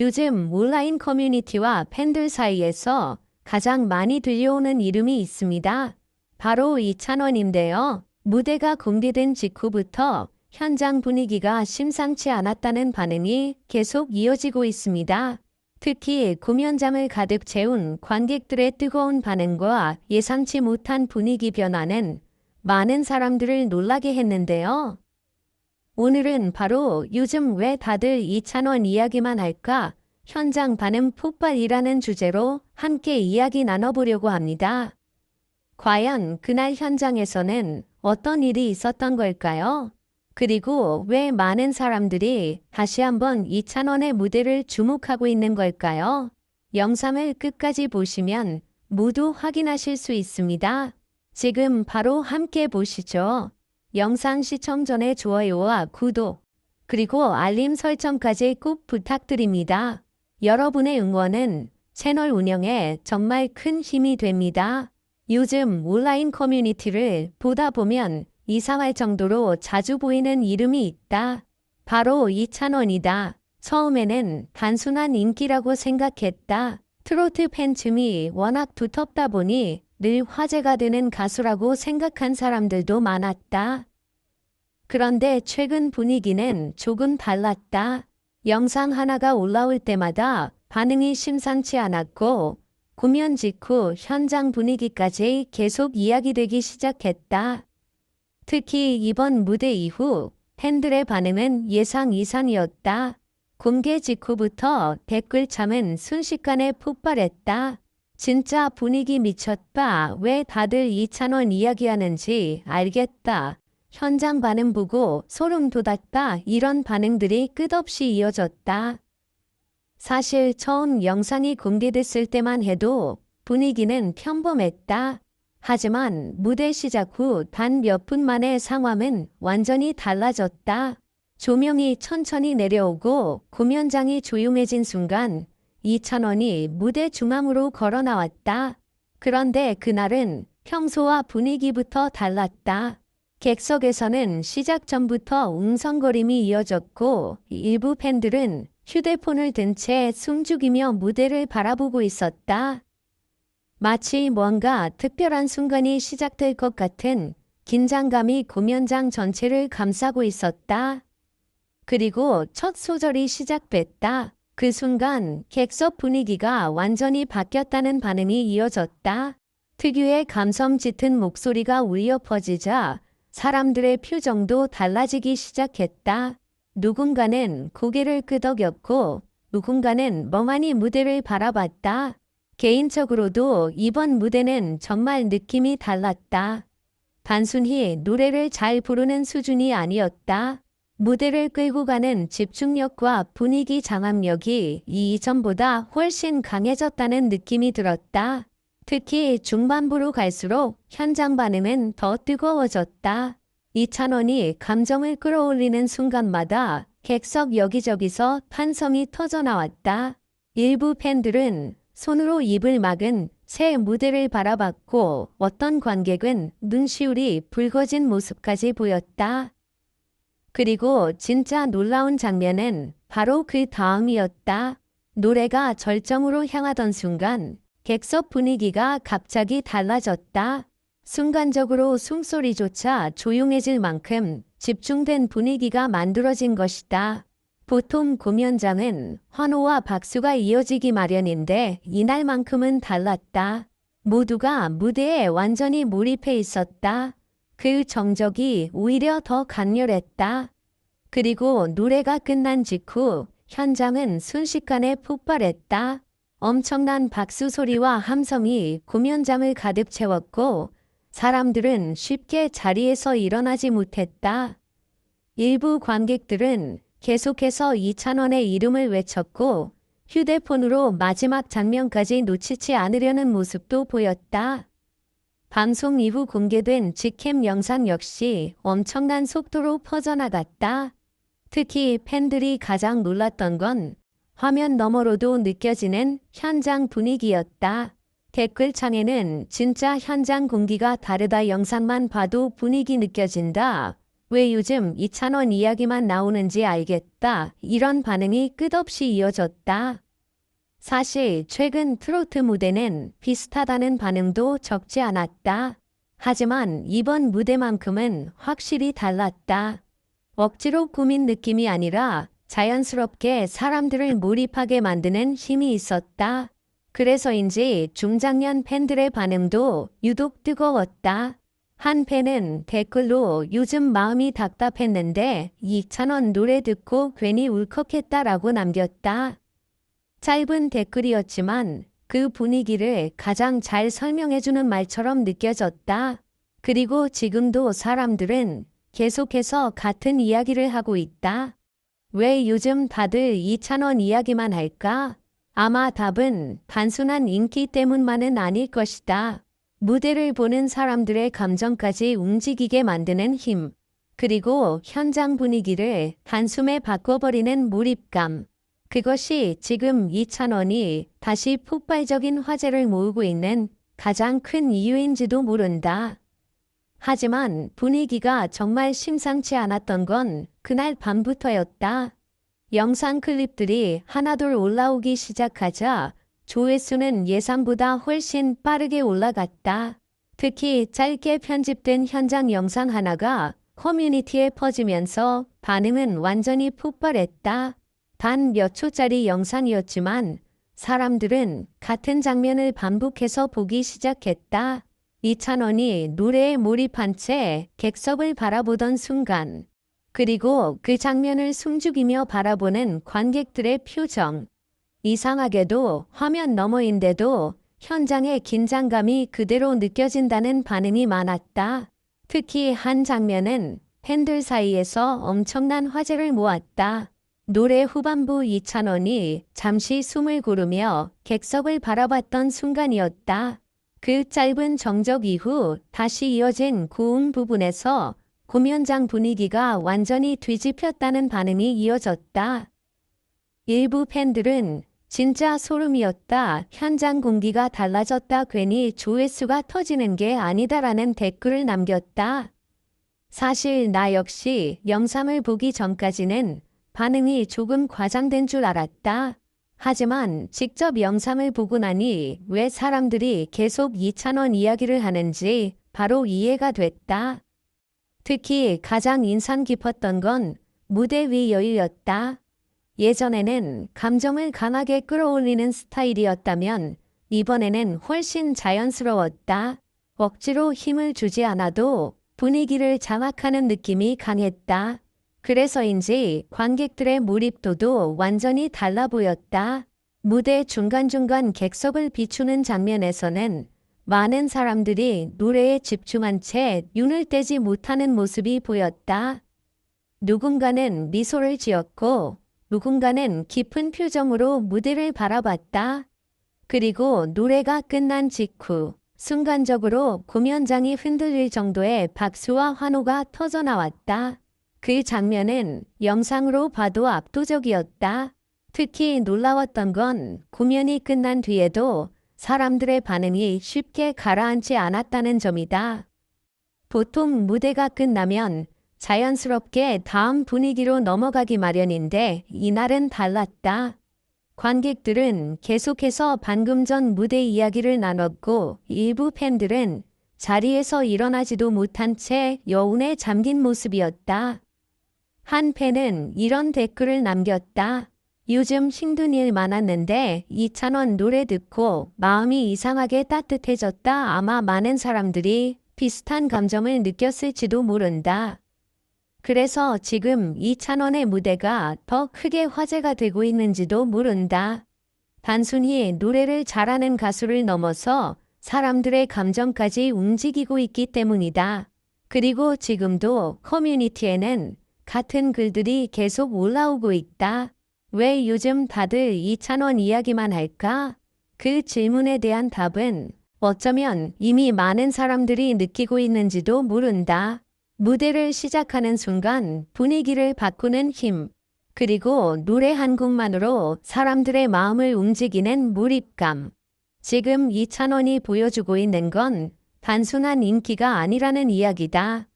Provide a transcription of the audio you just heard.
요즘 온라인 커뮤니티와 팬들 사이에서 가장 많이 들려오는 이름이 있습니다. 바로 이찬원인데요. 무대가 공개된 직후부터 현장 분위기가 심상치 않았다는 반응이 계속 이어지고 있습니다. 특히 공연장을 가득 채운 관객들의 뜨거운 반응과 예상치 못한 분위기 변화는 많은 사람들을 놀라게 했는데요. 오늘은 바로 요즘 왜 다들 이찬원 이야기만 할까? 현장 반응 폭발이라는 주제로 함께 이야기 나눠보려고 합니다. 과연 그날 현장에서는 어떤 일이 있었던 걸까요? 그리고 왜 많은 사람들이 다시 한번 이찬원의 무대를 주목하고 있는 걸까요? 영상을 끝까지 보시면 모두 확인하실 수 있습니다. 지금 바로 함께 보시죠. 영상 시청 전에 좋아요와 구독, 그리고 알림 설정까지 꼭 부탁드립니다. 여러분의 응원은 채널 운영에 정말 큰 힘이 됩니다. 요즘 온라인 커뮤니티를 보다 보면 이상할 정도로 자주 보이는 이름이 있다. 바로 이찬원이다. 처음에는 단순한 인기라고 생각했다. 트로트 팬층이 워낙 두텁다 보니 늘 화제가 되는 가수라고 생각한 사람들도 많았다. 그런데 최근 분위기는 조금 달랐다. 영상 하나가 올라올 때마다 반응이 심상치 않았고 공연 직후 현장 분위기까지 계속 이야기되기 시작했다. 특히 이번 무대 이후 팬들의 반응은 예상 이상이었다. 공개 직후부터 댓글창은 순식간에 폭발했다. 진짜 분위기 미쳤다. 왜 다들 이찬원 이야기하는지 알겠다. 현장 반응 보고 소름 돋았다. 이런 반응들이 끝없이 이어졌다. 사실 처음 영상이 공개됐을 때만 해도 분위기는 평범했다. 하지만 무대 시작 후 단 몇 분 만에 상황은 완전히 달라졌다. 조명이 천천히 내려오고 공연장이 조용해진 순간 이찬원이 무대 중앙으로 걸어 나왔다. 그런데 그날은 평소와 분위기부터 달랐다. 객석에서는 시작 전부터 웅성거림이 이어졌고 일부 팬들은 휴대폰을 든 채 숨죽이며 무대를 바라보고 있었다. 마치 뭔가 특별한 순간이 시작될 것 같은 긴장감이 공연장 전체를 감싸고 있었다. 그리고 첫 소절이 시작됐다. 그 순간 객석 분위기가 완전히 바뀌었다는 반응이 이어졌다. 특유의 감성 짙은 목소리가 울려 퍼지자 사람들의 표정도 달라지기 시작했다. 누군가는 고개를 끄덕였고 누군가는 멍하니 무대를 바라봤다. 개인적으로도 이번 무대는 정말 느낌이 달랐다. 단순히 노래를 잘 부르는 수준이 아니었다. 무대를 끌고 가는 집중력과 분위기 장악력이 이전보다 훨씬 강해졌다는 느낌이 들었다. 특히 중반부로 갈수록 현장 반응은 더 뜨거워졌다. 이찬원이 감정을 끌어올리는 순간마다 객석 여기저기서 판성이 터져나왔다. 일부 팬들은 손으로 입을 막은 새 무대를 바라봤고 어떤 관객은 눈시울이 붉어진 모습까지 보였다. 그리고 진짜 놀라운 장면은 바로 그 다음이었다. 노래가 절정으로 향하던 순간 객석 분위기가 갑자기 달라졌다. 순간적으로 숨소리조차 조용해질 만큼 집중된 분위기가 만들어진 것이다. 보통 공연장은 환호와 박수가 이어지기 마련인데 이날만큼은 달랐다. 모두가 무대에 완전히 몰입해 있었다. 그 정적이 오히려 더 강렬했다. 그리고 노래가 끝난 직후 현장은 순식간에 폭발했다. 엄청난 박수 소리와 함성이 공연장을 가득 채웠고 사람들은 쉽게 자리에서 일어나지 못했다. 일부 관객들은 계속해서 이찬원의 이름을 외쳤고 휴대폰으로 마지막 장면까지 놓치지 않으려는 모습도 보였다. 방송 이후 공개된 직캠 영상 역시 엄청난 속도로 퍼져나갔다. 특히 팬들이 가장 놀랐던 건 화면 너머로도 느껴지는 현장 분위기였다. 댓글창에는 진짜 현장 공기가 다르다 영상만 봐도 분위기 느껴진다. 왜 요즘 이찬원 이야기만 나오는지 알겠다. 이런 반응이 끝없이 이어졌다. 사실 최근 트로트 무대는 비슷하다는 반응도 적지 않았다. 하지만 이번 무대만큼은 확실히 달랐다. 억지로 꾸민 느낌이 아니라 자연스럽게 사람들을 몰입하게 만드는 힘이 있었다. 그래서인지 중장년 팬들의 반응도 유독 뜨거웠다. 한 팬은 댓글로 요즘 마음이 답답했는데 이찬원 노래 듣고 괜히 울컥했다라고 남겼다. 짧은 댓글이었지만 그 분위기를 가장 잘 설명해주는 말처럼 느껴졌다. 그리고 지금도 사람들은 계속해서 같은 이야기를 하고 있다. 왜 요즘 다들 이찬원 이야기만 할까? 아마 답은 단순한 인기 때문만은 아닐 것이다. 무대를 보는 사람들의 감정까지 움직이게 만드는 힘, 그리고 현장 분위기를 한숨에 바꿔버리는 몰입감. 그것이 지금 이찬원이 다시 폭발적인 화제를 모으고 있는 가장 큰 이유인지도 모른다. 하지만 분위기가 정말 심상치 않았던 건 그날 밤부터였다. 영상 클립들이 하나둘 올라오기 시작하자 조회수는 예상보다 훨씬 빠르게 올라갔다. 특히 짧게 편집된 현장 영상 하나가 커뮤니티에 퍼지면서 반응은 완전히 폭발했다. 단 몇 초짜리 영상이었지만 사람들은 같은 장면을 반복해서 보기 시작했다. 이찬원이 노래에 몰입한 채 객석을 바라보던 순간, 그리고 그 장면을 숨죽이며 바라보는 관객들의 표정. 이상하게도 화면 너머인데도 현장의 긴장감이 그대로 느껴진다는 반응이 많았다. 특히 한 장면은 팬들 사이에서 엄청난 화제를 모았다. 노래 후반부 이찬원이 잠시 숨을 고르며 객석을 바라봤던 순간이었다. 그 짧은 정적 이후 다시 이어진 고음 부분에서 공연장 분위기가 완전히 뒤집혔다는 반응이 이어졌다. 일부 팬들은 진짜 소름이었다. 현장 공기가 달라졌다. 괜히 조회수가 터지는 게 아니다라는 댓글을 남겼다. 사실 나 역시 영상을 보기 전까지는 반응이 조금 과장된 줄 알았다. 하지만 직접 영상을 보고 나니 왜 사람들이 계속 이찬원 이야기를 하는지 바로 이해가 됐다. 특히 가장 인상 깊었던 건 무대 위 여유였다. 예전에는 감정을 강하게 끌어올리는 스타일이었다면 이번에는 훨씬 자연스러웠다. 억지로 힘을 주지 않아도 분위기를 장악하는 느낌이 강했다. 그래서인지 관객들의 몰입도도 완전히 달라 보였다. 무대 중간중간 객석을 비추는 장면에서는 많은 사람들이 노래에 집중한 채 눈을 떼지 못하는 모습이 보였다. 누군가는 미소를 지었고 누군가는 깊은 표정으로 무대를 바라봤다. 그리고 노래가 끝난 직후 순간적으로 공연장이 흔들릴 정도의 박수와 환호가 터져나왔다. 그 장면은 영상으로 봐도 압도적이었다. 특히 놀라웠던 건 공연이 끝난 뒤에도 사람들의 반응이 쉽게 가라앉지 않았다는 점이다. 보통 무대가 끝나면 자연스럽게 다음 분위기로 넘어가기 마련인데 이날은 달랐다. 관객들은 계속해서 방금 전 무대 이야기를 나눴고 일부 팬들은 자리에서 일어나지도 못한 채 여운에 잠긴 모습이었다. 한 팬은 이런 댓글을 남겼다. 요즘 힘든 일 많았는데 이찬원 노래 듣고 마음이 이상하게 따뜻해졌다. 아마 많은 사람들이 비슷한 감정을 느꼈을지도 모른다. 그래서 지금 이찬원의 무대가 더 크게 화제가 되고 있는지도 모른다. 단순히 노래를 잘하는 가수를 넘어서 사람들의 감정까지 움직이고 있기 때문이다. 그리고 지금도 커뮤니티에는 같은 글들이 계속 올라오고 있다. 왜 요즘 다들 이찬원 이야기만 할까? 그 질문에 대한 답은 어쩌면 이미 많은 사람들이 느끼고 있는지도 모른다. 무대를 시작하는 순간 분위기를 바꾸는 힘, 그리고 노래 한 곡만으로 사람들의 마음을 움직이는 몰입감. 지금 이찬원이 보여주고 있는 건 단순한 인기가 아니라는 이야기다.